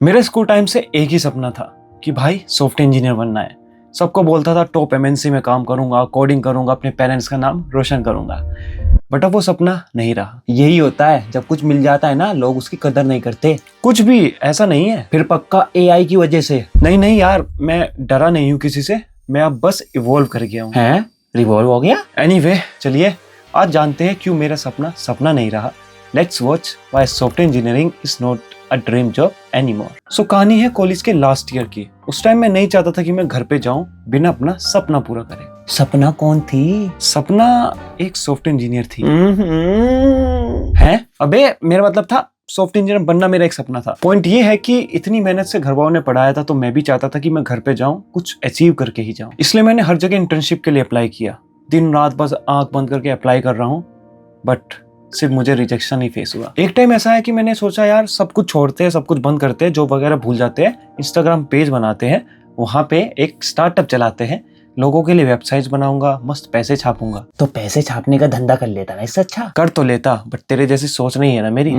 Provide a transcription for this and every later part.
मेरे school time से एक ही सपना था कि भाई सॉफ्टवेयर इंजीनियर बनना है। सबको बोलता था टॉप एमएनसी में काम करूंगा, कोडिंग करूंगा, अपने पेरेंट्स का नाम रोशन करूंगा। बट अब वो सपना नहीं रहा। यही होता है, जब कुछ मिल जाता है ना, लोग उसकी कदर नहीं करते। कुछ भी ऐसा नहीं है फिर पक्का एआई की वजह से। नहीं यार, मैं डरा नहीं हूँ किसी से, मैं अब बस इवॉल्व कर गया हूँ। हैं? रिवॉल्व हो गया? एनीवे, चलिए आज जानते हैं क्यों मेरा सपना नहीं रहा। Let's watch why software engineering is not a dream job anymore. So कहानी है कॉलेज के लास्ट ईयर की। उस टाइम मैं नहीं चाहता था कि मैं घर पे जाऊं बिना अपना सपना पूरा करे। सपना कौन थी? सपना एक सॉफ्टवेयर इंजीनियर थी। हैं? अबे मेरा मतलब था सॉफ्टवेयर इंजीनियर बनना मेरा एक सपना था। पॉइंट ये है कि इतनी मेहनत से घर वालों ने पढ़ाया था, तो मैं भी चाहता था कि मैं घर पे जाऊं, कुछ अचीव करके ही जाऊं। इसलिए मैंने हर जगह इंटर्नशिप के लिए अप्लाई किया। दिन रात बस आंख बंद करके अप्लाई कर रहा हूँ, बट सिर्फ मुझे रिजेक्शन ही फेस हुआ। एक टाइम ऐसा है कि मैंने सोचा यार सब कुछ छोड़ते हैं, सब कुछ बंद करते हैं, जॉब वगैरह भूल जाते हैं, इंस्टाग्राम पेज बनाते हैं, वहां पे एक स्टार्टअप चलाते हैं, लोगों के लिए वेबसाइट्स बनाऊंगा, मस्त पैसे छापूंगा। तो पैसे छापने का धंधा कर लेता ना, इससे अच्छा। कर तो लेता, बट तेरे जैसी सोच नहीं है ना मेरी।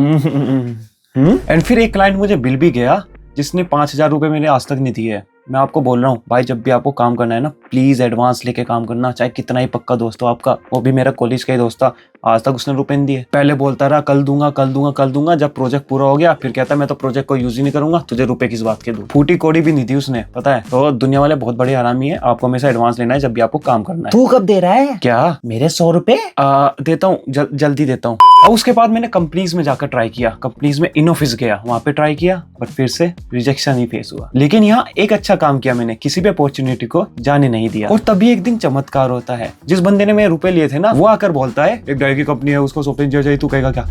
एंड फिर एक क्लाइंट मुझे बिल भी गया जिसने 5,000 रुपए मैंने आज तक नहीं दिए। मैं आपको बोल रहा हूँ भाई, जब भी आपको काम करना है ना, प्लीज एडवांस लेके काम करना, चाहे कितना ही पक्का दोस्त हो आपका। वो भी मेरा कॉलेज का ही दोस्त था, आज तक उसने रुपए नहीं दिए। पहले बोलता रहा कल दूंगा, जब प्रोजेक्ट पूरा हो गया फिर कहता मैं तो प्रोजेक्ट को यूज ही नहीं करूंगा, तुझे रुपए किस बात के दूं। फूटी कोड़ी भी नहीं दी उसने, पता है। तो दुनिया वाले बहुत बड़े हरामी है, आपको हमेशा एडवांस लेना है जब भी आपको काम करना है। तू कब दे रहा है? क्या? मेरे 100 रुपए देता हूँ, जल्दी देता हूँ। और उसके बाद मैंने कंपनीज में जाकर ट्राई किया, कंपनीज में इन ऑफिस गया, वहां पे ट्राई किया, बट फिर से रिजेक्शन ही फेस हुआ। लेकिन यहाँ एक अच्छा काम किया मैंने, किसी भी अपॉर्चुनिटी को जाने नहीं दिया। और तभी एक दिन चमत्कार होता है। जिस बंदे ने मेरे रुपए लिए थे ना, वो आकर बोलता है एक डायरी की कंपनी है, उसको सॉफ्टवेयर इंजीनियर चाहिए, तू कहेगा क्या?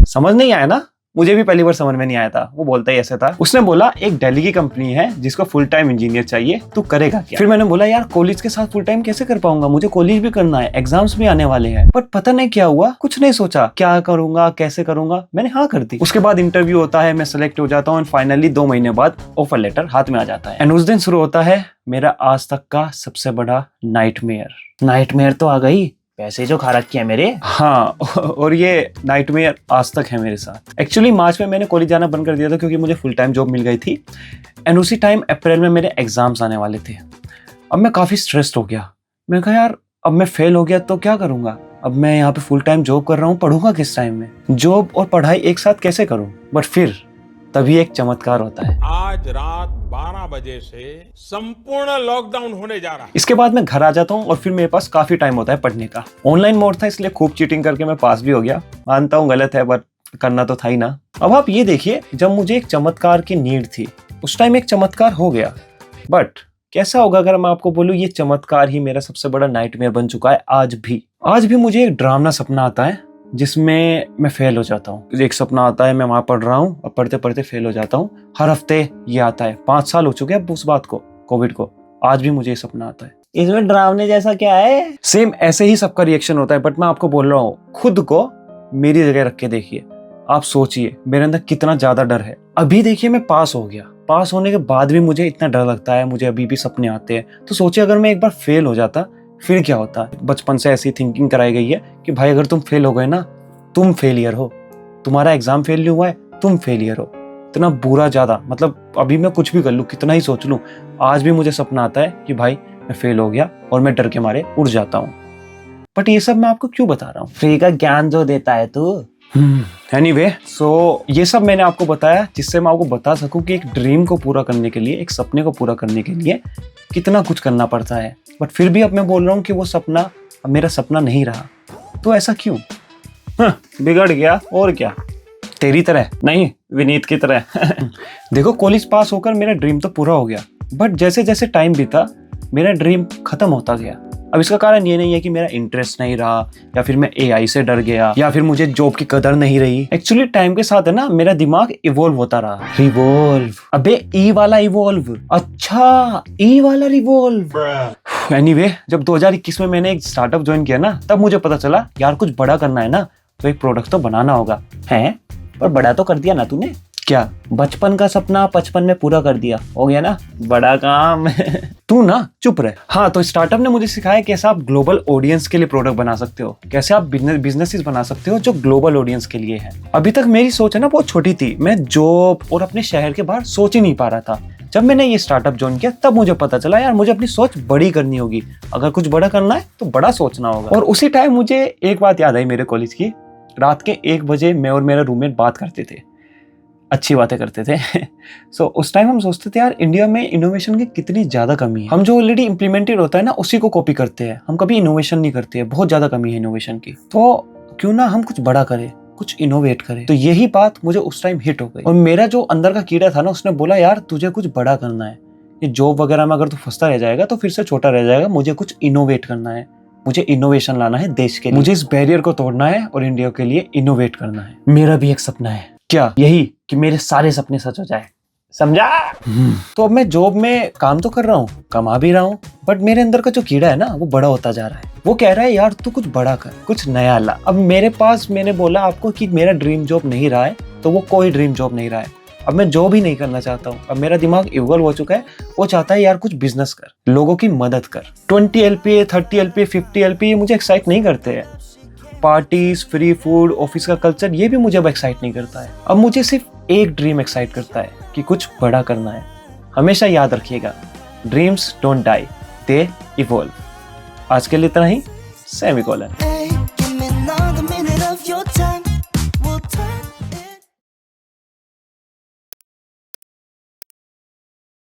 समझ नहीं आया ना? मुझे भी पहली बार समझ में नहीं आया था। वो बोलता ही ऐसे था। उसने बोला एक दिल्ली की कंपनी है जिसको फुल टाइम इंजीनियर चाहिए, तू करेगा क्या? फिर मैंने बोला यार कॉलेज के साथ फुल टाइम कैसे कर पाऊंगा, मुझे कॉलेज भी करना है, एग्जाम्स भी आने वाले हैं। बट पता नहीं क्या हुआ, कुछ नहीं सोचा क्या करूंगा, कैसे करूंगा, मैंने हाँ कर दी। उसके बाद इंटरव्यू होता है, मैं सेलेक्ट हो जाता हूँ, एंड फाइनली 2 महीने बाद ऑफर लेटर हाथ में आ जाता है। एंड उस दिन शुरू होता है मेरा आज तक का सबसे बड़ा नाइटमेयर। तो आ गई, पैसे जो खा रखे हैं मेरे। हाँ, और ये नाइटमेयर आज तक है मेरे साथ। एक्चुअली मार्च में मैंने कॉलेज जाना बंद कर दिया था क्योंकि मुझे फुल टाइम जॉब मिल गई थी। एंड उसी टाइम अप्रैल में मेरे एग्जाम्स आने वाले थे। अब मैं काफ़ी स्ट्रेस्ड हो गया। मैं कहा यार अब मैं फेल हो गया तो क्या करूँगा? अब मैं यहाँ पे फुल टाइम जॉब कर रहा हूँ, पढ़ूंगा किस टाइम में? जॉब और पढ़ाई एक साथ कैसे करूँ? बट फिर तभी एक चमत्कार होता है। आज रात 12 बजे से संपूर्ण लॉकडाउन होने जा रहा है। इसके बाद मैं घर आ जाता हूँ और फिर मेरे पास काफी टाइम होता है पढ़ने का। ऑनलाइन मोड था इसलिए खूब चीटिंग करके मैं पास भी हो गया। मानता हूँ गलत है, बट करना तो था ही ना। अब आप ये देखिए, जब मुझे एक चमत्कार की नीड थी उस टाइम एक चमत्कार हो गया। बट कैसा होगा अगर मैं आपको बोलूँ ये चमत्कार ही मेरा सबसे बड़ा नाइटमेयर बन चुका है। आज भी मुझे एक डरावना सपना आता है जिसमें मैं फेल हो जाता हूँ। एक सपना आता है, मैं वहां पढ़ रहा हूँ और पढ़ते पढ़ते फेल हो जाता हूँ। हर हफ्ते ये आता है। 5 साल हो चुके हैं अब उस बात को, कोविड को। आज भी मुझे ये सपना आता है। इसमें डरावने जैसा क्या है? सेम ऐसे ही सबका रिएक्शन होता है, बट मैं आपको बोल रहा हूँ खुद को मेरी जगह रख के देखिए। आप सोचिए मेरे अंदर कितना ज्यादा डर है। अभी देखिए मैं पास हो गया, पास होने के बाद भी मुझे इतना डर लगता है, मुझे अभी भी सपने आते हैं। तो सोचिए अगर मैं एक बार फेल हो जाता फिर क्या होता? बचपन से ऐसी थिंकिंग कराई गई है कि भाई अगर तुम फेल हो गए ना, तुम फेलियर हो, तुम्हारा एग्जाम फेल नहीं हुआ है, तुम फेलियर हो। इतना बुरा ज्यादा, मतलब अभी मैं कुछ भी कर लूँ, कितना ही सोच लूँ, आज भी मुझे सपना आता है कि भाई मैं फेल हो गया और मैं डर के मारे उड़ जाता हूँ। बट ये सब मैं आपको क्यों बता रहा हूँ? फ्री का ज्ञान जो देता है तू। एनीवे, सो ये सब मैंने आपको बताया जिससे मैं आपको बता सकूं कि एक ड्रीम को पूरा करने के लिए, एक सपने को पूरा करने के लिए कितना कुछ करना पड़ता है। बट फिर भी अब मैं बोल रहा हूँ कि वो सपना अब मेरा सपना नहीं रहा। तो ऐसा क्यों? बिगड़ गया और क्या, तेरी तरह नहीं, विनीत की तरह। देखो कॉलेज पास होकर मेरा ड्रीम तो पूरा हो गया, बट जैसे जैसे टाइम बीता मेरा ड्रीम खत्म होता गया। अब इसका कारण ये नहीं है कि मेरा इंटरेस्ट नहीं रहा, या फिर मैं एआई से डर गया, या फिर मुझे जॉब की कदर नहीं रही। एक्चुअली टाइम के साथ है ना, मेरा दिमाग इवॉल्व होता रहा। रिवॉल्व? अबे ई वाला इवॉल्व। अच्छा, ई वाला रिवॉल्व। एनीवे, जब 2021 में मैंने एक स्टार्टअप ज्वाइन किया ना, तब मुझे पता चला यार कुछ बड़ा करना है ना, तो एक प्रोडक्ट तो बनाना होगा। है? पर बड़ा तो कर दिया ना तूने। क्या? बचपन का सपना 55 में पूरा कर दिया, हो गया ना बड़ा काम। तू ना चुप रहे। हाँ, तो स्टार्टअप ने मुझे सिखाया कैसे आप ग्लोबल ऑडियंस के लिए प्रोडक्ट बना सकते हो, कैसे आप बिजनेसेस बना सकते हो जो ग्लोबल ऑडियंस के लिए है। अभी तक मेरी सोच है ना बहुत छोटी थी, मैं जॉब और अपने शहर के बाहर सोच ही नहीं पा रहा था। जब मैंने ये स्टार्टअप ज्वाइन किया तब मुझे पता चला यार मुझे अपनी सोच बड़ी करनी होगी। अगर कुछ बड़ा करना है तो बड़ा सोचना होगा। और उसी टाइम मुझे एक बात याद आई मेरे कॉलेज की। रात के 1 बजे मैं और मेरा रूममेट बात करते थे, अच्छी बातें करते थे। सो उस टाइम हम सोचते थे यार इंडिया में इनोवेशन की कितनी ज्यादा कमी है। हम जो ऑलरेडी इम्प्लीमेंटेड होता है ना उसी को कॉपी करते हैं, हम कभी इनोवेशन नहीं करते हैं। बहुत ज्यादा कमी है इनोवेशन की। तो क्यों ना हम कुछ बड़ा करें, कुछ इनोवेट करें। तो यही बात मुझे उस टाइम हिट हो गई। और मेरा जो अंदर का कीड़ा था ना उसने बोला यार तुझे कुछ बड़ा करना है, ये जॉब वगैरह में अगर तू फंसता रह जाएगा तो फिर से छोटा रह जाएगा। मुझे कुछ इनोवेट करना है, मुझे इनोवेशन लाना है देश के लिए, मुझे इस बैरियर को तोड़ना है और इंडिया के लिए इनोवेट करना है। मेरा भी एक सपना है। क्या? यही कि मेरे सारे सपने सच हो जाए, समझा? तो अब मैं जॉब में काम तो कर रहा हूँ, कमा भी रहा हूँ, बट मेरे अंदर का जो कीड़ा है ना वो बड़ा होता जा रहा है। वो कह रहा है यार तू कुछ बड़ा कर, कुछ नया ला। अब मेरे पास, मैंने बोला आपको कि मेरा ड्रीम जॉब नहीं रहा है, तो वो कोई ड्रीम जॉब नहीं रहा है। अब मैं जॉब ही नहीं करना चाहता हूँ। अब मेरा दिमाग इवॉल्व हो चुका है। वो चाहता है यार कुछ बिजनेस कर, लोगों की मदद कर। 20 LPA, 30 LPA, 50 LPA ये मुझे एक्साइट नहीं करते हैं। पार्टीज, फ्री फूड, ऑफिस का कल्चर, ये भी मुझे अब एक्साइट नहीं करता है। अब मुझे सिर्फ एक ड्रीम एक्साइट करता है कि कुछ बड़ा करना है। हमेशा याद रखिएगा, dreams don't die, they evolve. आज के लिए इतना ही, semicolon. Hey, give me another minute of your time.